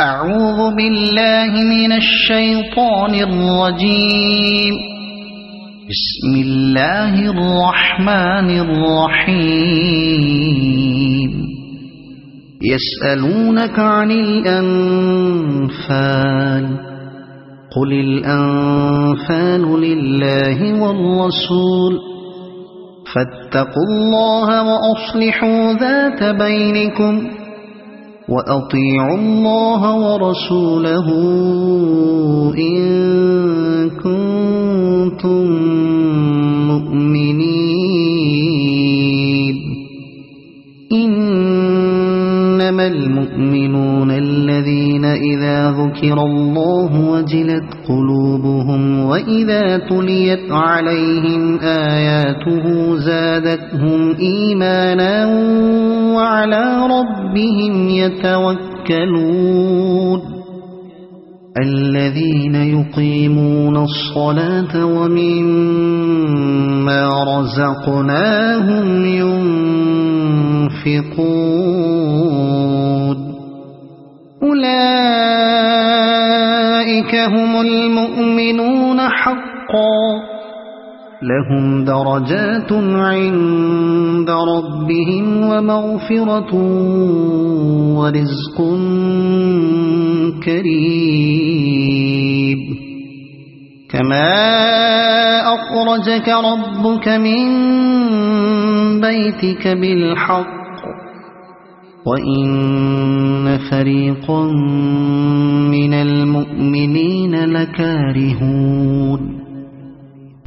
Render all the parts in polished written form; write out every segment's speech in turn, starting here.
أعوذ بالله من الشيطان الرجيم. بسم الله الرحمن الرحيم. يسألونك عن الأنفال قل الأنفال لله والرسول فاتقوا الله وأصلحوا ذات بينكم وأطيعوا الله ورسوله إن كنتم مؤمنين. إنما المؤمنون الذين إذا ذكر الله وجلت قلوبهم وإذا تليت عليهم آياته زادتهم إيمانا وعلى ربهم يتوكلون. الذين يقيمون الصلاة ومما رزقناهم ينفقون. أولئك هم المؤمنون حقا لهم درجات عند ربهم ومغفرة ورزق كريم. كما أخرجك ربك من بيتك بالحق وإن فريقا من المؤمنين لكارهون.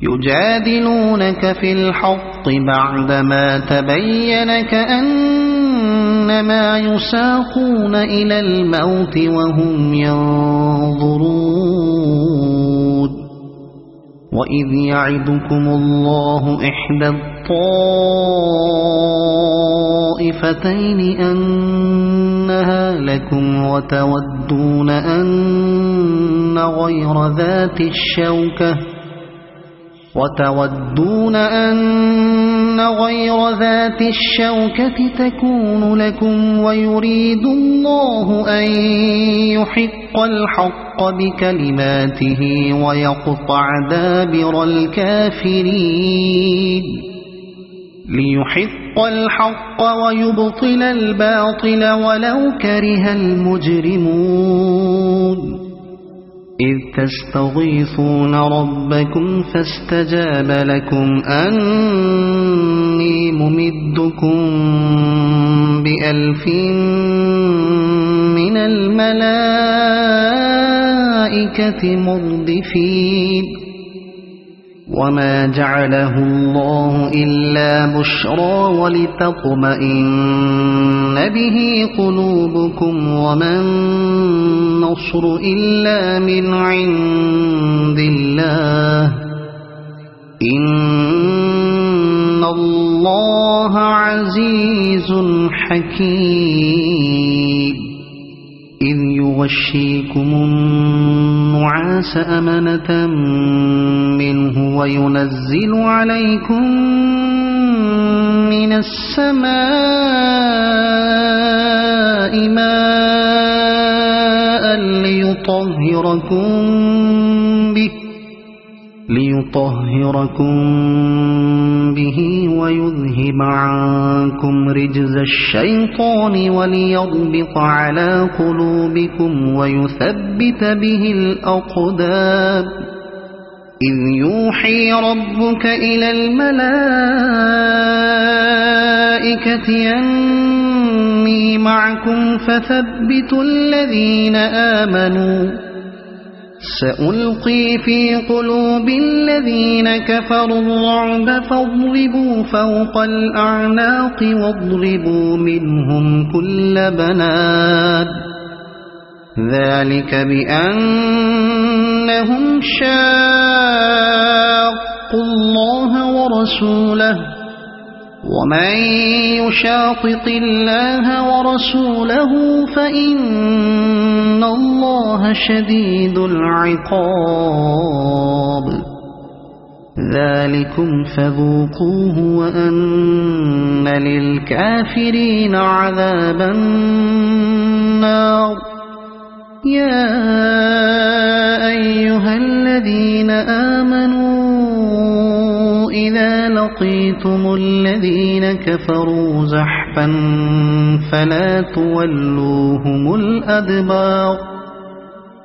يجادلونك في الحق بعدما تبين كأنما يساقون إلى الموت وهم ينظرون. وإذ يعدكم الله إحدى الطائفتين أنها لكم وتودون أن غير ذات الشوكة تكون لكم ويريد الله أن يحق الحق بكلماته ويقطع دابر الكافرين. ليحق الحق ويبطل الباطل ولو كره المجرمون. إذ تستغيثون ربكم فاستجاب لكم أني ممدكم ب1000 من الملائكة مردفين. وما جعله الله إلا بشرى ولتطمئن به قلوبكم وما النصر إلا من عند الله إن الله عزيز حكيم. إذ يغشيكم النعاس أمنة منه وينزل عليكم من السماء ماء ليطهركم به ويذهب عنكم رجز الشيطان وليربط على قلوبكم ويثبت به الأقدام. إذ يوحي ربك إلى الملائكة أني معكم فثبتوا الذين آمنوا. سألقي في قلوب الذين كفروا الرعب فاضربوا فوق الأعناق واضربوا منهم كل بنان. ذلك بأنهم شاقوا الله ورسوله ومن يشاقق الله ورسوله فإن الله شديد العقاب. ذلكم فذوقوه وأن للكافرين عذاب النار يا أيها الذين آمنوا إذا لقيتم الذين كفروا زحفا فلا تولوهم الأدبار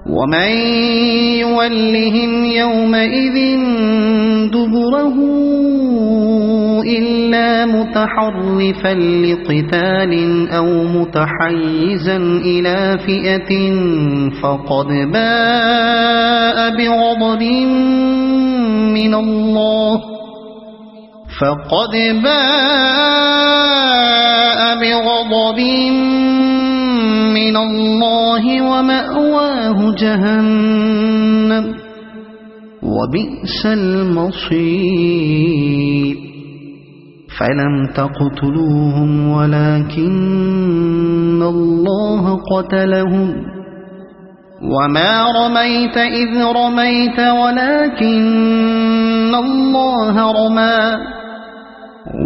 ومن يولهم يومئذ دبره إلا متحرفا لقتال أو متحيزا إلى فئة فقد باء بغضب من الله ومأواه جهنم وبئس المصير فلم تقتلوهم ولكن الله قتلهم وما رميت إذ رميت ولكن الله رمى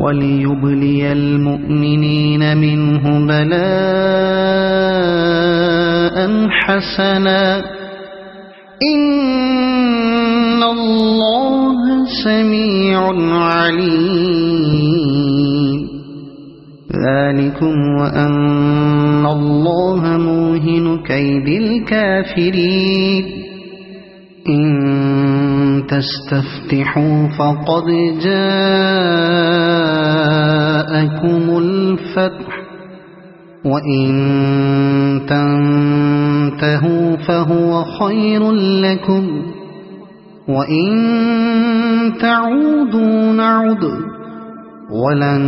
وليبلي المؤمنين منه بلاء حسنا إن الله سميع عليم ذلكم وأن الله موهن كيد الكافرين إن تستفتحوا فقد جاءكم الفتح وإن تنتهوا فهو خير لكم وإن تعودوا نعد ولن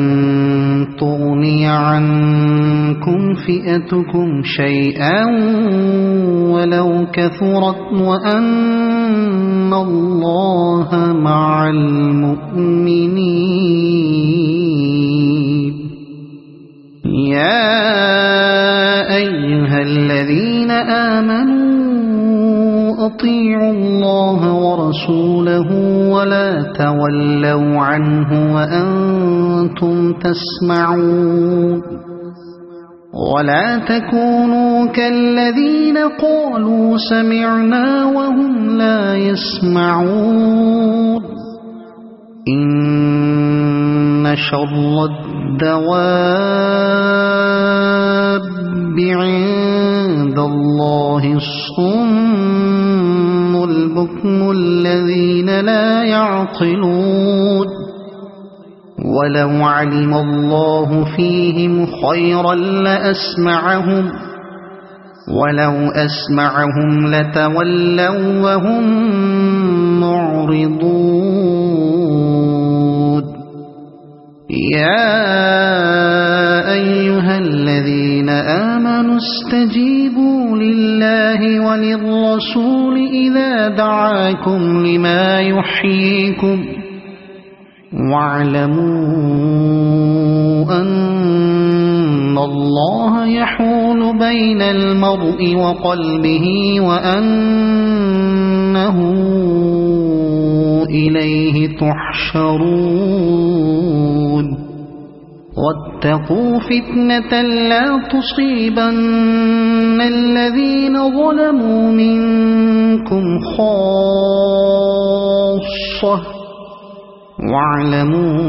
تغني عنكم فئتكم شيئا ولو كثرت وأن الله مع المؤمنين يا أيها الذين آمنوا أطيعوا الله ورسوله ولا تولوا عنه وأنتم تسمعون ولا تكونوا كالذين قالوا سمعنا وهم لا يسمعون إن شر الدواب عند الله الصم البكم الذين لا يعقلون ولو علم الله فيهم خيرا لأسمعهم ولو أسمعهم لتولوا وهم معرضون يا أيها الذين آمنوا استجيبوا لله وللرسول إذا دعاكم لما يحييكم واعلموا أن الله يحول بين المرء وقلبه وأنه إليه تحشرون واتقوا فتنة لا تصيبن الذين ظلموا منكم خاصة واعلموا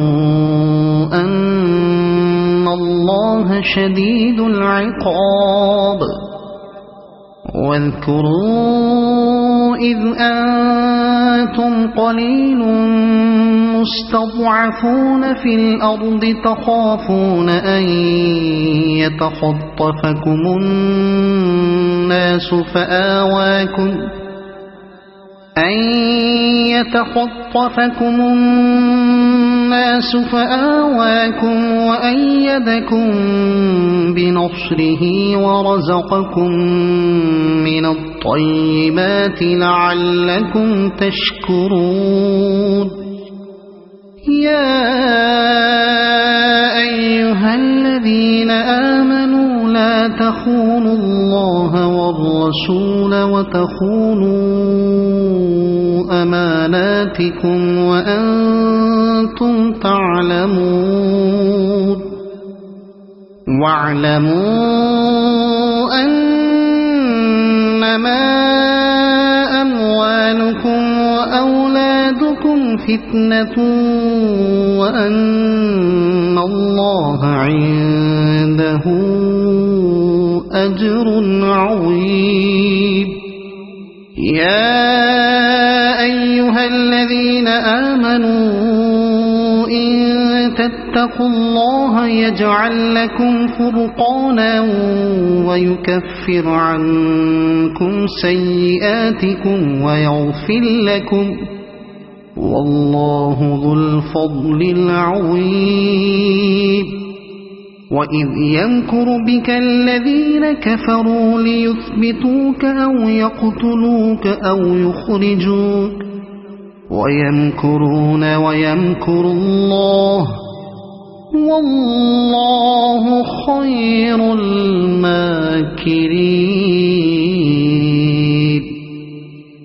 أن الله شديد العقاب واذكروا إذ أنتم قليل مستضعفون في الأرض تخافون أن يتخطفكم الناس فآواكم وأيدكم بنصره ورزقكم من الطيبات لعلكم تشكرون يا أيها الذين آمنوا لا تخونوا الله والرسول وتخونوا أماناتكم وأنتم تعلمون واعلموا أنما فتنة وأن الله عنده أجر عظيم. يا أيها الذين آمنوا إن تتقوا الله يجعل لكم فرقانا ويكفر عنكم سيئاتكم ويغفر لكم والله ذو الفضل العظيم. وإذ يمكر بك الذين كفروا ليثبتوك أو يقتلوك أو يخرجوك ويمكرون ويمكر الله والله خير الماكرين.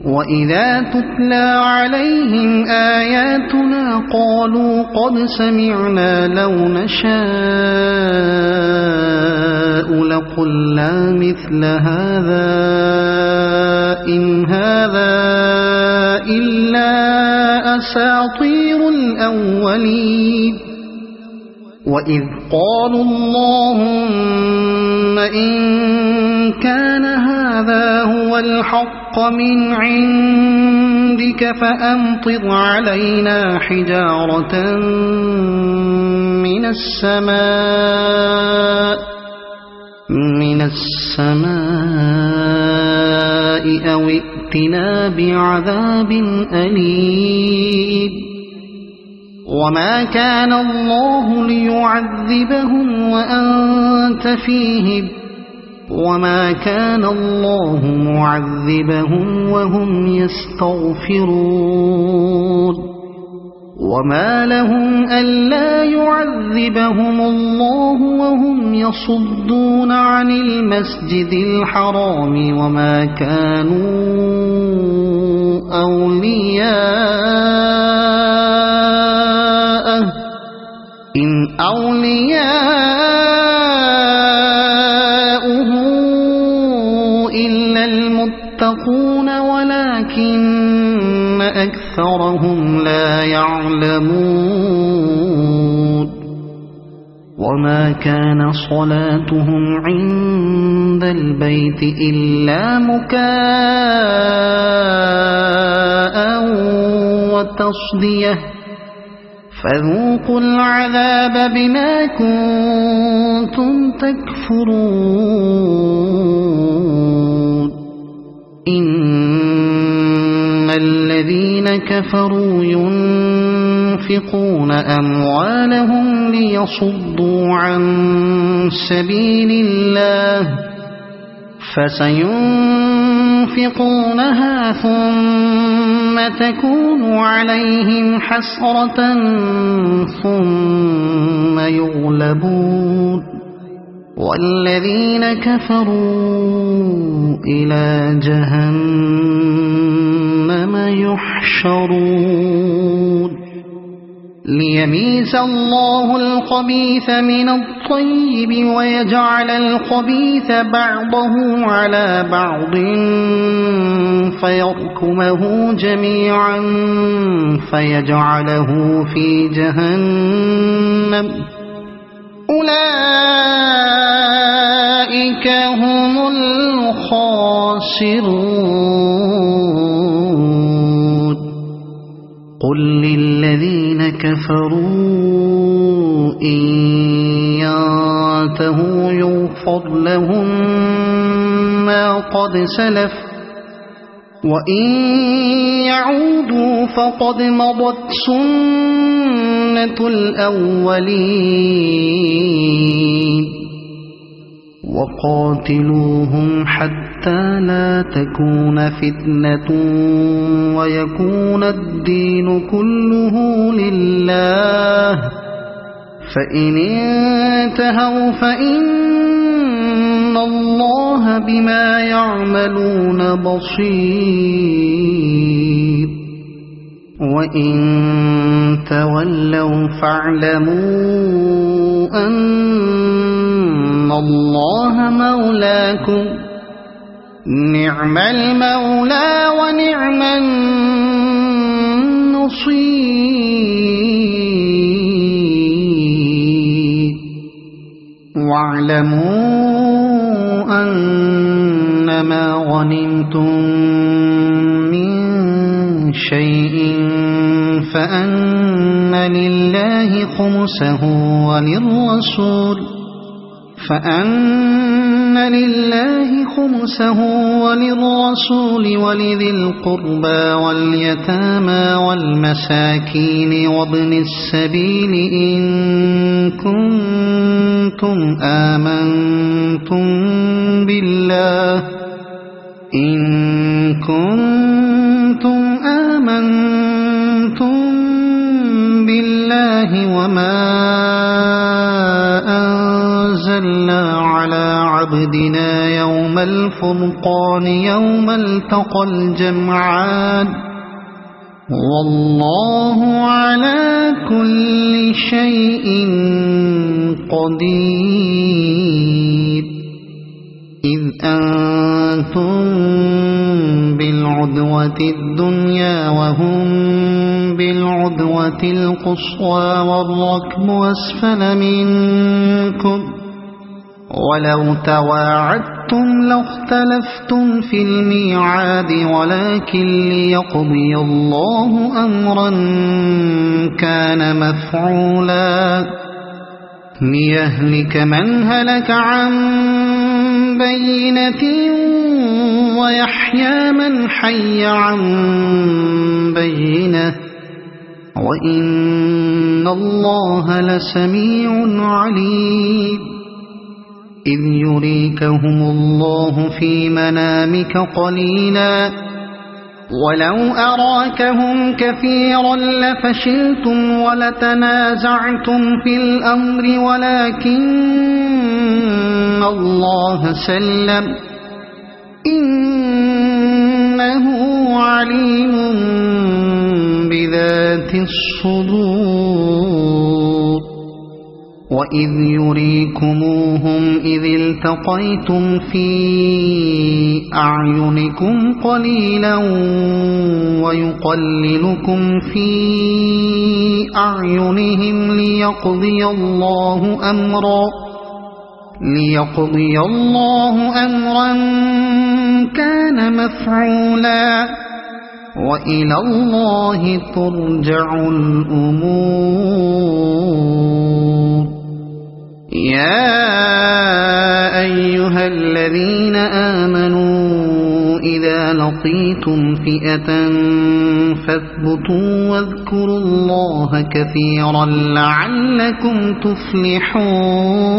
وإذا تتلى عليهم آياتنا قالوا قد سمعنا لو نشاء لقلنا مثل هذا إن هذا إلا أساطير الأولين. وإذ قالوا اللهم إن كان هذا هو الحق من عندك فأمطر علينا حجارة من السماء أو ائتنا بعذاب أليم. وما كان الله ليعذبهم وأنت فيهم وما كان الله معذبهم وهم يستغفرون. وما لهم ألا يعذبهم الله وهم يصدون عن المسجد الحرام وما كانوا أولياءه إن أولياؤه إلا المتقون ولكن أكثرهم لا يعلمون. وما كان صلاتهم عند البيت إلا مكاء وتصدية فذوقوا العذاب بما كنتم تكفرون. إن الذين كفروا ينفقون أموالهم ليصدوا عن سبيل الله فسينفقونها ثم تكون عليهم حسرة ثم يغلبون والذين كفروا إلى جهنم يحشرون. ليميز الله الخبيث من الطيب ويجعل الخبيث بعضه على بعض فيركمه جميعا فيجعله في جهنم أولئك هم الخاسرون. قل للذين كفروا إن ينتهوا يغفر لهم ما قد سلف وإن يعودوا فقد مضت سنة الأولين. وقاتلوهم حتى لا تكون فتنة ويكون الدين كله لله فإن انتهوا فإن الله بما يعملون بصير. وإن تولوا فاعلموا أن الله مولاكم نعم المولى ونعم النصير. بصير واعلموا أنما غنمتم من شيء فأن لله خمسه وللرسول ولذي القربى واليتامى والمساكين وابن السبيل إن كنتم آمنتم بالله وما أنزلنا على عبدنا يوم الفرقان يوم التقى الجمعان والله على كل شيء قدير إذ أنتم بالعدوة الدنيا وهم بالعدوة القصوى والركب أسفل منكم ولو تواعدتم لاختلفتم في الميعاد ولكن ليقضي الله أمرا كان مفعولا ليهلك من هلك عن بينة ويحيى من حي عن بينة وإن الله لسميع عليم إذ يريكهم الله في منامك قليلا ولو أراكهم كثيرا لفشلتم ولتنازعتم في الأمر ولكن الله سلم إنه عليم بذات الصدور وإذ يريكموهم إذ التقيتم في أعينكم قليلا ويقللكم في أعينهم ليقضي الله أمرا كان مفعولا وإلى الله ترجع الأمور يا أيها الذين آمنوا إذا لقيتم فئة فاثبتوا واذكروا الله كثيرا لعلكم تفلحون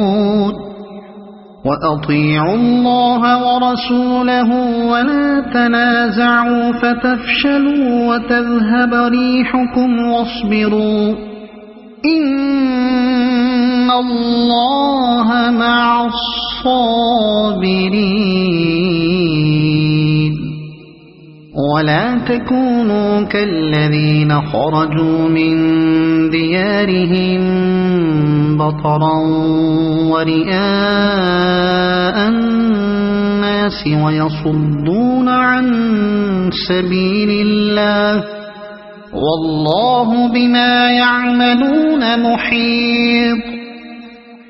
وأطيعوا الله ورسوله ولا تنازعوا فتفشلوا وتذهب ريحكم واصبروا إن الله مع الصابرين ولا تكونوا كالذين خرجوا من ديارهم بطرا ورئاء الناس ويصدون عن سبيل الله والله بما يعملون محيط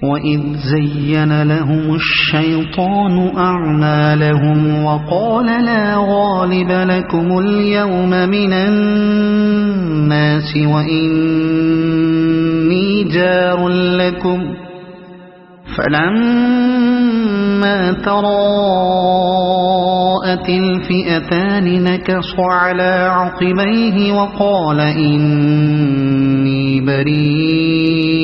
وإذ زين لهم الشيطان أعمالهم وقال لا غالب لكم اليوم من الناس وإني جار لكم فلما تراءت الفئتان نكص على عقبيه وقال إني بريء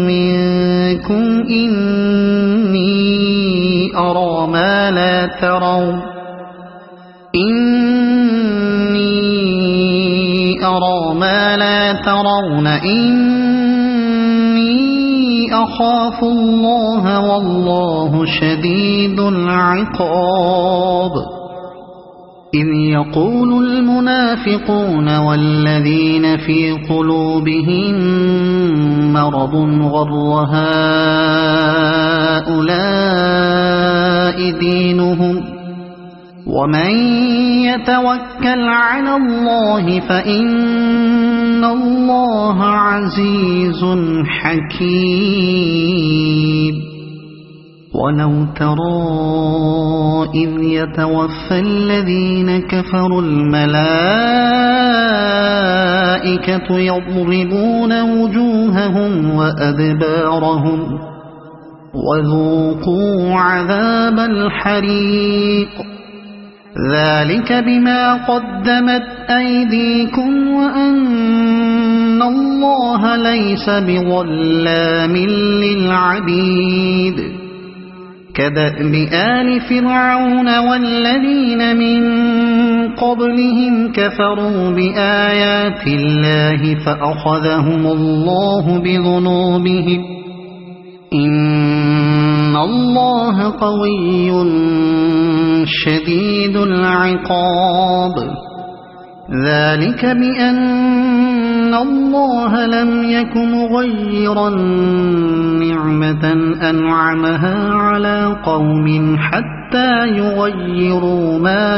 منكم إني أرى ما لا ترون إني أخاف الله والله شديد العقاب إذ يقول المنافقون والذين في قلوبهم مرض غر هؤلاء دينهم ومن يتوكل على الله فإن الله عزيز حكيم ولو ترى إذ يتوفى الذين كفروا الملائكة يضربون وجوههم وأدبارهم وذوقوا عذاب الحريق ذلك بما قدمت أيديكم وأن الله ليس بظلام للعبيد كدأب آل فرعون والذين من قبلهم كفروا بآيات الله فأخذهم الله بذنوبهم إن الله قوي شديد العقاب ذلك بأن الله لم يك مغيرا نعمة أنعمها على قوم حتى يغيروا ما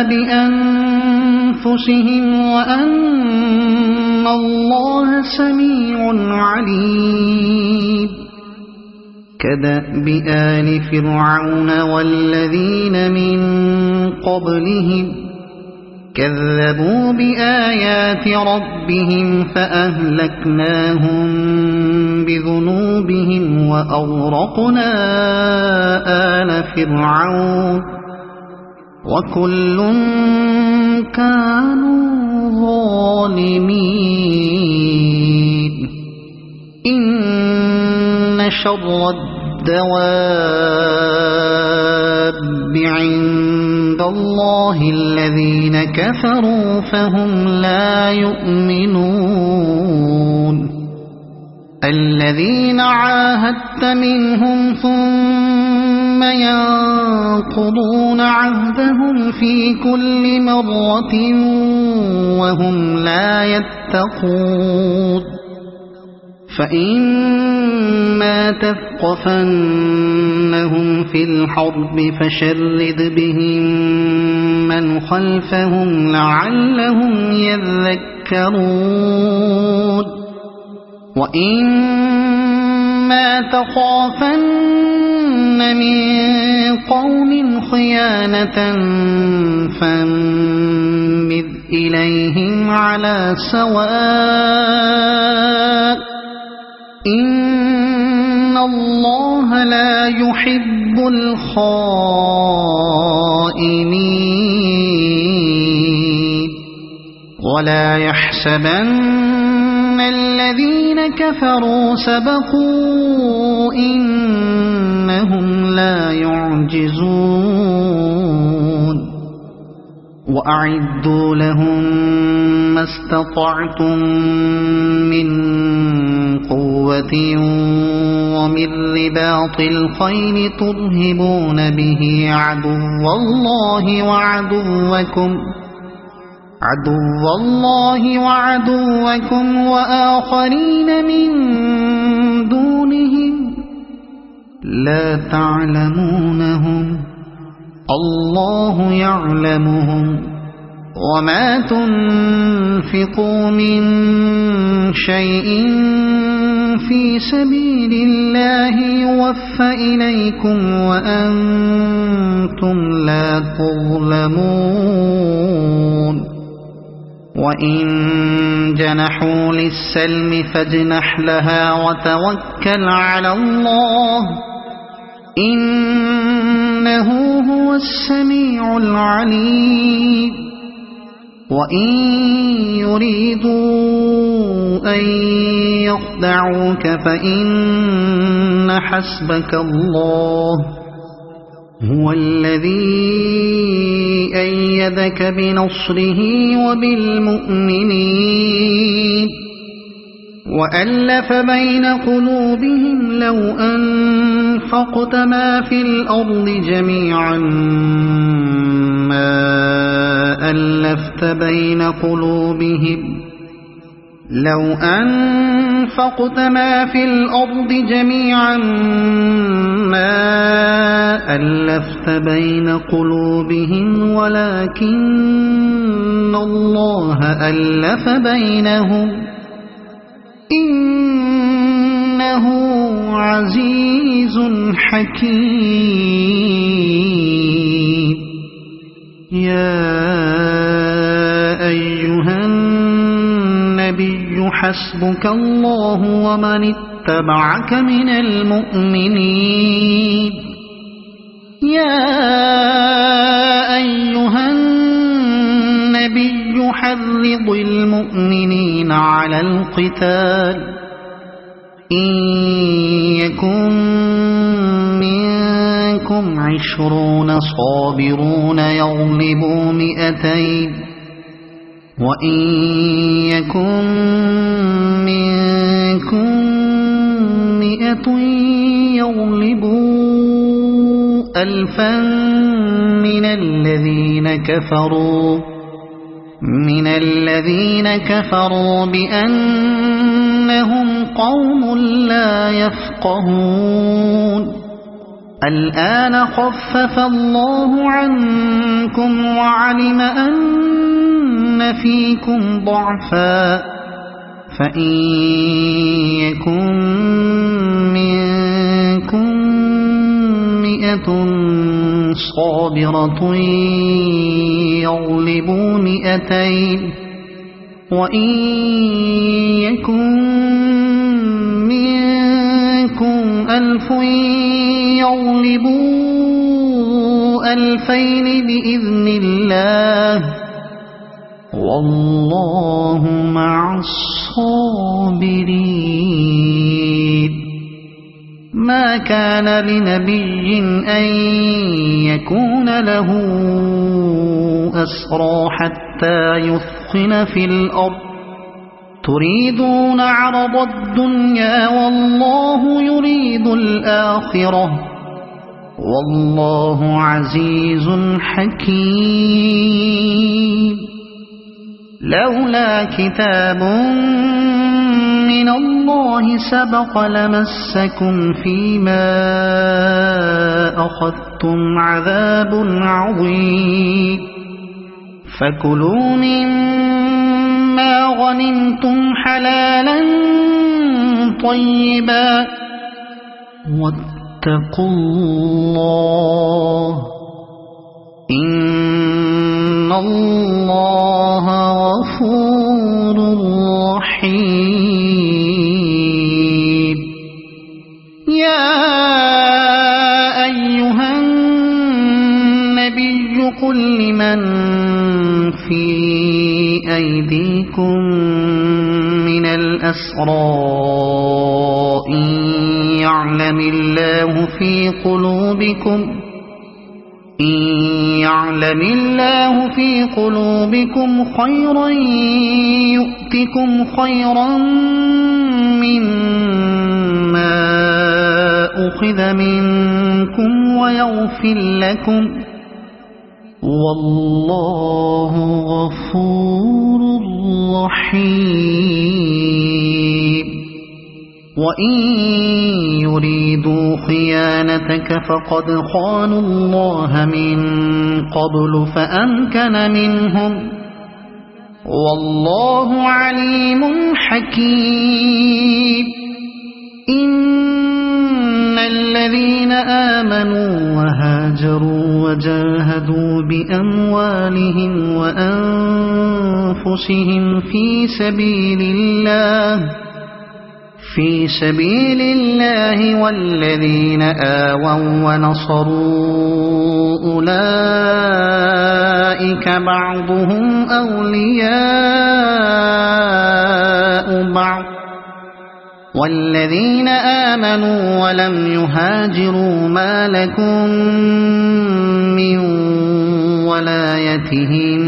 بأنفسهم وأن الله سميع عليم كدأب آل فرعون والذين من قبلهم كذبوا بآيات ربهم فأهلكناهم بذنوبهم وأغرقنا آل فرعون وكل كانوا ظالمين إن شر الدواب عند الله الذين كفروا فهم لا يؤمنون الذين عاهدت منهم ثم ينقضون عهدهم في كل مرة وهم لا يتقون فإما تثقفنهم في الحرب فشرد بهم من خلفهم لعلهم يذكرون وإما تخافن من قوم خيانة فانبذ إليهم على سواء إن الله لا يحب الخائنين ولا يحسبن الذين كفروا سبقوا إنهم لا يعجزون وأعدوا لهم ما استطعتم من قوة ومن رباط الخيل ترهبون به عدو الله وآخرين من دونهم لا تعلمونهم الله يعلمهم وما تنفقوا من شيء في سبيل الله يوفى إليكم وأنتم لا تظلمون وإن جنحوا للسلم فاجنح لها وتوكل على الله إنه هو السميع العليم وإن يريدوا أن يخدعوك فإن حسبك الله هو الذي أيدك بنصره وبالمؤمنين وألف بين قلوبهم لو أنفقت ما في الأرض جميعا ما ألفت بين قلوبهم لو أنفقت ما في الأرض جميعا ما ألفت بين قلوبهم ولكن الله ألف بينهم إنه عزيز حكيم. يا أيها النبي حسبك الله ومن اتبعك من المؤمنين. يا أيها النبي حرض المؤمنين على القتال إن يكن منكم 20 صابرون يغلبوا 200 وإن يكن منكم 100 يغلبوا 1000 من الذين كفروا بأنهم قوم لا يفقهون. الآن خفف الله عنكم وعلم أن فيكم ضعفا فإن يكن منكم 100 صابرة يغلبوا 200 وإن يكن منكم 1000 يغلبوا 2000 بإذن الله والله مع الصابرين. ما كان لنبي أن يكون له أسرى حتى يثخن في الأرض تريدون عرض الدنيا والله يريد الآخرة والله عزيز حكيم. لولا كتاب من الله سبق لمسكم فيما أخذتم عذاب عظيم. فكلوا مما غنمتم حلالا طيبا واتقوا الله إن الله غفور رحيم. يا أيها النبي قل لمن في أيديكم من الأسرى إن يعلم الله في قلوبكم خيرا يؤتكم خيرا مما أخذ منكم ويغفر لكم والله غفور رحيم. وإن يريدوا خيانتك فقد خانوا الله من قبل فأمكن منهم والله عليم حكيم. إن الذين آمنوا وهاجروا وجاهدوا بأموالهم وأنفسهم في سبيل الله والذين آووا ونصروا أولئك بعضهم أولياء بعض والذين آمنوا ولم يهاجروا ما لكم من ولايتهم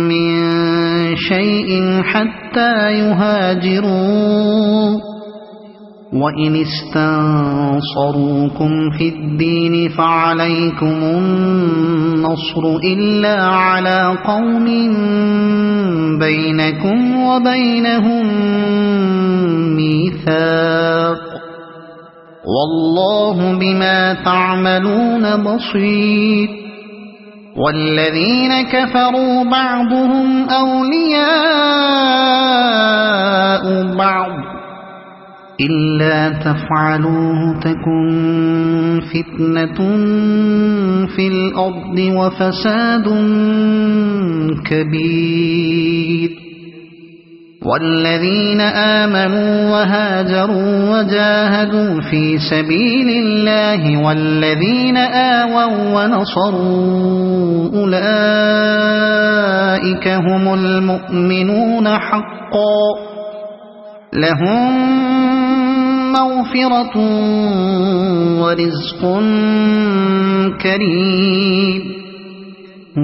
من شيء حتى يهاجروا وإن استنصروكم في الدين فعليكم النصر إلا على قوم بينكم وبينهم ميثاق والله بما تعملون بصير والذين كفروا بعضهم أولياء بعض إلا تفعلوه تكن فتنة في الأرض وفساد كبير والذين آمنوا وهاجروا وجاهدوا في سبيل الله والذين آووا ونصروا أولئك هم المؤمنون حقا لهم مغفرة ورزق كريم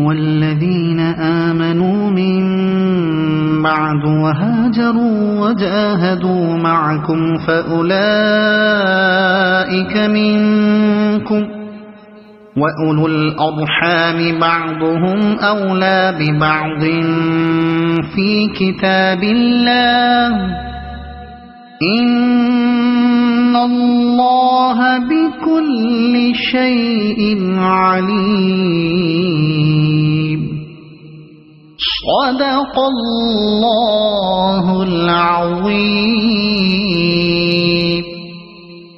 والذين آمنوا من بعد وهاجروا وجاهدوا معكم فأولئك منكم وأولو الأرحام بعضهم أولى ببعض في كتاب الله إن الله بكل شيء عليم صدق الله العظيم.